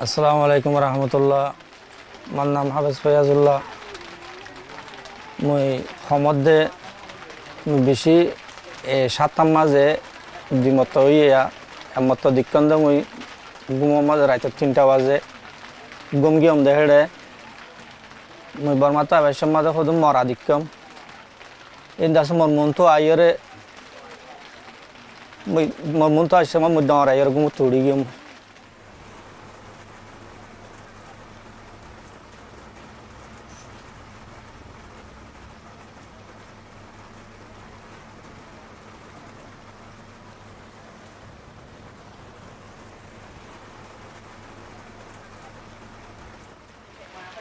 আসসালামু আলাইকুম রহমতুল্লাহ। আমার নাম হাফেজ ফয়াজুল্লাহ। মই সমদে বেশি সাতটার মাঝে দ্বিমত হইয়া একমত দিক্ষণ দে মই গুমর মাঝে রাইতে 3টা বাজে গুম গিয়ম দে হেড়ে মই বর্মাতা আবেশম মাঝে সদুম মরা দিক্ষম এই দাস মোর মন তো আইয়রে মই মোর মন তো আসছে মই দর আইয়র গুম তুড়ি গিয়ম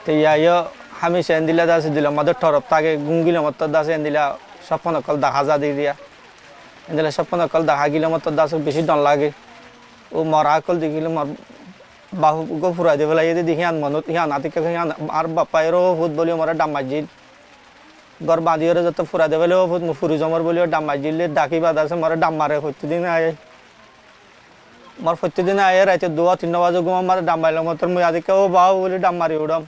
তো ইয়াইও হামেশা এন্দিলা দাসে দিল আমাদের টরপ তাকে গুঙ্গিল মত দাসে এন্দিলা স্বপ্ন কল দেখা যা দি দিয়া এন্দিলা স্বপ্ন কল দেখা গিল মত দাস বেশি ডন লাগে ও মরা কল দেখিলে মর বাহু গো ফুরা দে বেলা এদি দেখি আন মনত ইয়া নাতিকে ইয়া আর বাপায়েরও ভূত বলিও মরা ডামাজিল গর বাঁধিওরে যত ফুরা দে বেলা ভূত ফুরি জমর বলিও ডামাজিলে ডাকি বাদাসে মরা ডাম মারে প্রতিদিন আয় মর প্রতিদিন আয় রাইতে 2-3 বাজে ঘুম আমার ডাম মাইল মত মুই আদিকে ও বাহু বলি ডাম মারি উড়াম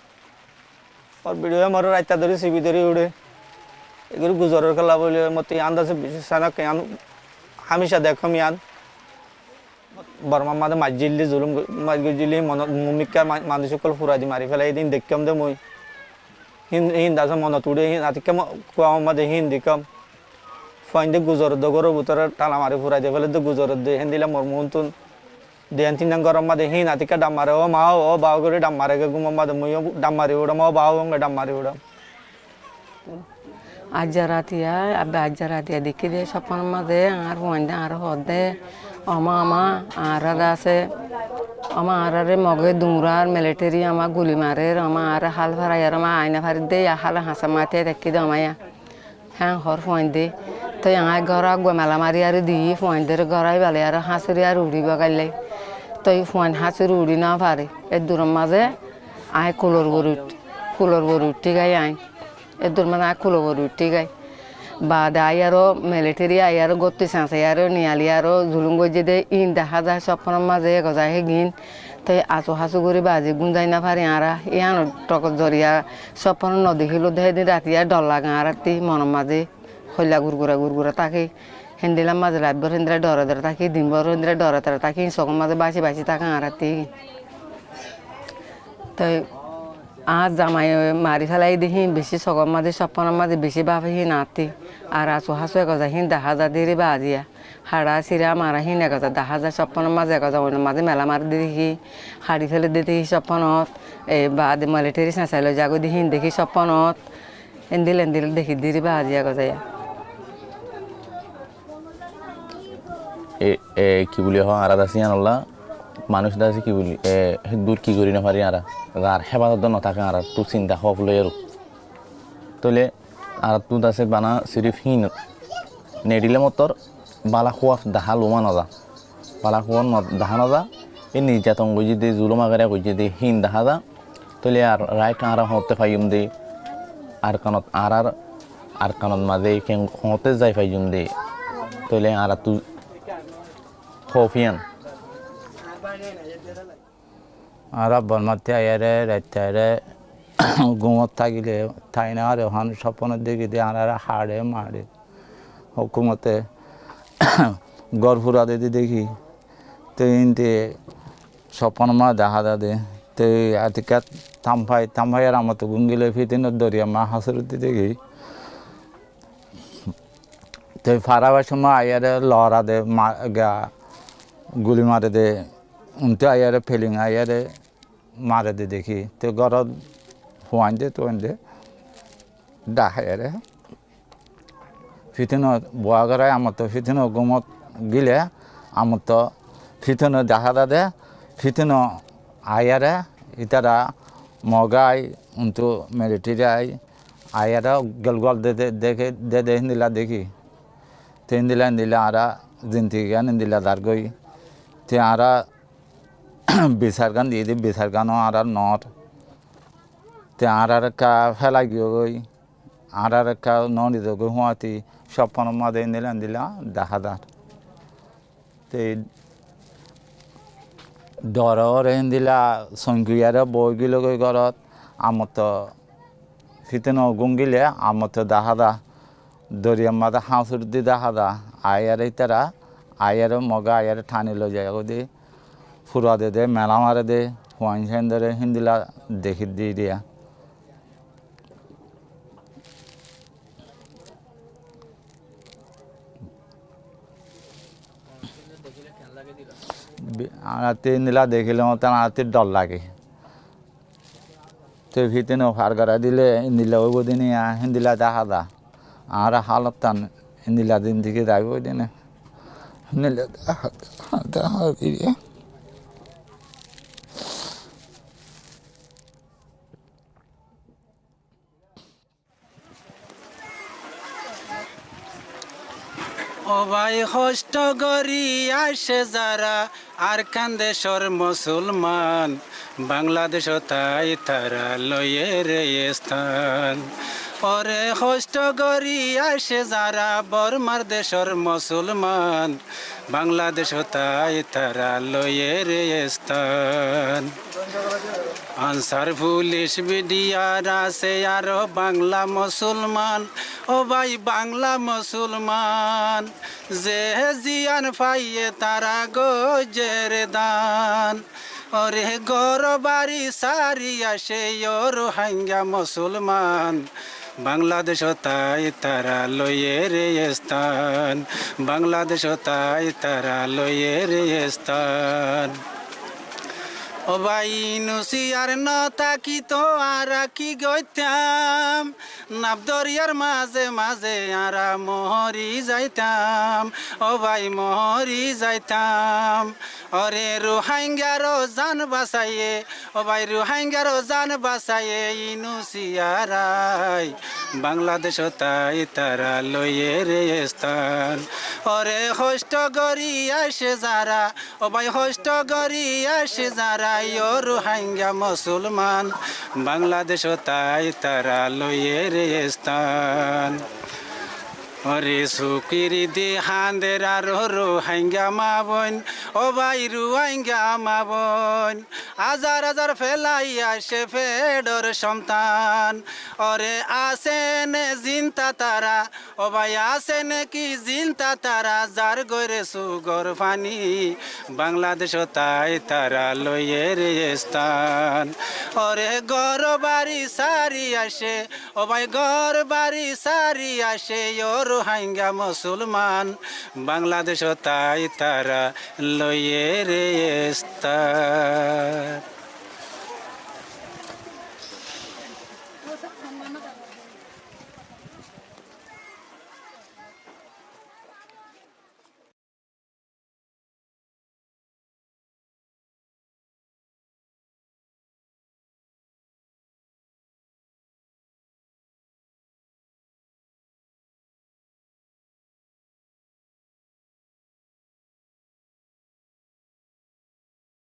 और वीडियो मरो राइता धरी सीबी धरी उड़े एगुलो गुजर कला बोले मत आंदाज सानक यान हमेशा देखम यान बर्मा मादे माजिल्ली जुलुम माजिल्ली मन मुमिका मानुषकल फुरादी मारी फेला एदिन देखम दे मुई हिंदास मन तुड़े आतिके कुआम मादे हिंदिकम फाइंदे गुजर दगरो बुतर टाला मारी फुरादी फेले दे गुजर दे हिंदिला मरमुंतुन देन तीन गरम मादे हिन आतिका डाम मारे ओ माओ ओ बाव करे डाम मारे के गुम मादे मुयो डाम मारी उड़म ओ बाव होंगे डाम मारी उड़म आज रातिया देखी दे सपन मादे आर वंदे आर होदे अमा अमा आर दासे अमा आर रे मगे दुमरार मिलिटारी अमा गुली मारे अमा आर हाल भरा यार अमा आईना भर दे या हाल हंसा माते देखी दे अमा या हां हर वंदे तो यहाँ घर गोमाला मारी यार दी वंदे रे घर वाले यार हासुरी यार उड़ी बगाले तो फोन हासुरी उड़ी ना पारे ए दूर माजे आए कुलर बोरुटी गई आए ए दूर माजे आए कुलर बोरुटी गई बाद आयारो मिलिटारी आयारो गोत्ती सांसे यारो नियाली यारो झुलुंगो जे दे इन দেখা যায় স্বপ্ন মাঝে গজায় হে গিন তো আসো হাসু করে বাজে গুঞ্জাই না পারে আরা ইয়ান টক জরিয়া স্বপ্ন নদেখিলো দে দিন রাতিয়া ডর লাগা আরাতি মন মাঝে হইলা গুরগুরা তাকে হেন্দিলাম মাঝে লাইবর হেন্দিলা ডরে তাকে দিনবর হেন্দিলা ডরে তাকে সকল মাঝে বাসি তাকে আরাতি তো आज জামাই মারি ফেলাই দেখি বেশি সকল মাঝে স্বপ্ন মাঝে বেশি ভাবে হি নাতি আর আসো হাসু গজা হিন দেখা যা দেরি বাজিয়া হাড়া সিরা মারা হিন গজা দেখা যা স্বপ্ন মাঝে গজা অন্য মাঝে মেলা মারি দেখি হাড়ি ফেলে দেখি স্বপ্নত এই বাদ মিলিটারি চেঁচাইল যাগো দেখি দেখি স্বপ্নত এন্দিল দেখি দেরি বাজিয়া গজায়া কি বলি হ আর দাসি আনলা মানুষ দাসি কি বলি দূর কি করি না পারি আর আর হেফাজত না থাকে আর তু চিন্তা হব লই আর তলে আর তু দাসে বানা সিরিফ হিন নেডিলে মতর বালা খোয়া দাহা লোমা নজা বালা খোয়া দাহা নজা এই নির্যাতন গজি দে জুলুম আগারে গজি দে হিন দাহা দা তলে আর রাইট আর হতে ফাইম দে আর কানত মাঝে কেন হতে যাই ফাইম দে তলে আর তু খোফিয়ান আর বর্মাতে আয়ারে রাইতে আয়ারে গুমত থাকিলে ঠাই না আর ওখান স্বপ্নের দেখি দিয়ে আর হাড়ে মারে হুকুমতে গড় ফুরা দিদি দেখি তো ইনতে স্বপ্ন মা দেখা দাদে তো আতিকা থামফাই আর আমার তো গুঙ্গিলে ফিতিনের দরিয়া মা হাসরতি দেখি তো ফারাবার সময় আয়ারে লড়া দে গুলি মারে দে উনতে আয়ারে ফেলিং আয়ারে মারে দে দেখি তো ঘরত হুয়াইন দে তোয়াইন দে ডাহায়ারে ফিতিনো বোয়া গড়াই আমার তো ফিতিনো গুমত গিলে আমার তো ফিতিনো দেখা দে ফিতিনো আয়ারে ইতারা মগাই উন্তু মিলিটারি আয়ারা গলগল দেখে দে হিন্দিলা দেখি তো হিন্দিলা আরা জিন্তি গান হিন্দিলা দারগই তে আরা বিচার গান দিয়ে দি বিচার গানও আর নট তে আর কা ফেলাই গই আর কা ননি গই হুয়াতি স্বপ্ন মাদে দিলা দেখা দার তে ডৰৰ হিন্দিলা চংকুয়াৰে বইগিলগৈ ঘৰত আমত ফিতেন গুঙ্গিলে আমত দাহাদা দরিয়ার মাথা হাঁসুর দি দাহাদা আয়ারে তারা আয়ারে মগা আয়ারে ঠানি লো যায় দি ফুরা দে মেলা মারে দে হুয়াইন সাইন ধরে হিন্দিলা দেখি দি দিয়া আনাতে হিন্দিলা দেখিলে মতো আনাতে ডর লাগে তো ভিতরে ফার করা দিলে হিন্দিলা ওই দিনে হিন্দিলা দাহাদা আর হালত টান হিন্দিলা দিন থেকে যাইব ওই দিনে হিন্দিলা দেখা দিয়ে ও ভাই কষ্ট করি আসে যারা আর খান দেশর মুসলমান বাংলাদেশ তাই তারা লয়ে রে স্থান পরে কষ্ট করি আসে যারা বর্মার দেশর মুসলমান বাংলাদেশ তাই তারা লয়ে রে স্থান আনসার পুলিশ বিডিআর আছে আরো বাংলা মুসলমান ও ভাই বাংলা মুসলমান যে জিয়ান পাইয়ে তারা গজের দান ওরে গর বাড়ি সারি আসে রোহিঙ্গা মুসলমান বাংলাদেশ তাই তারা লয়ে রে স্থান বাংলাদেশ তাই তারা লয়ে রে স্থান ও ভাই নুসিয়ার নতাকি তো আর কি গইতাম নাবদরিয়ার মাঝে মাঝে আরা মহরি যাইতাম ও ভাই মহরি যাইতাম ওরে রোহিঙ্গারও জান বাঁচাইয়ে ও ভাই রোহিঙ্গারও জান বাঁচাইয়ে নুসিয়ারাই বাংলাদেশ তাই তারা লয়ে রে স্থান ওরে কষ্ট করি আসে যারা ও ভাই কষ্ট করি আসে যারা রোহিঙ্গা মুসলমান বাংলাদেশ তাই তারা লয়ে রে স্থান ওরে সুকিরি দি হান্দের আর রোহিঙ্গা মা বোন ও ভাই রোহিঙ্গা মা বোন হাজার হাজার ফেলাই আসে ফেডর সন্তান ওরে আসেন জিনতা তারা ও ভাই আসেন কি জিনতা তারা যার গরে সুগর পানি বাংলাদেশ তাই তারা লয়ে রে স্থান ওরে গর বাড়ি সারি আসে ও ভাই গর বাড়ি সারি আসে রোহিঙ্গা মুসলমান বাংলাদেশ তাই তারা লয়ে রে স্থান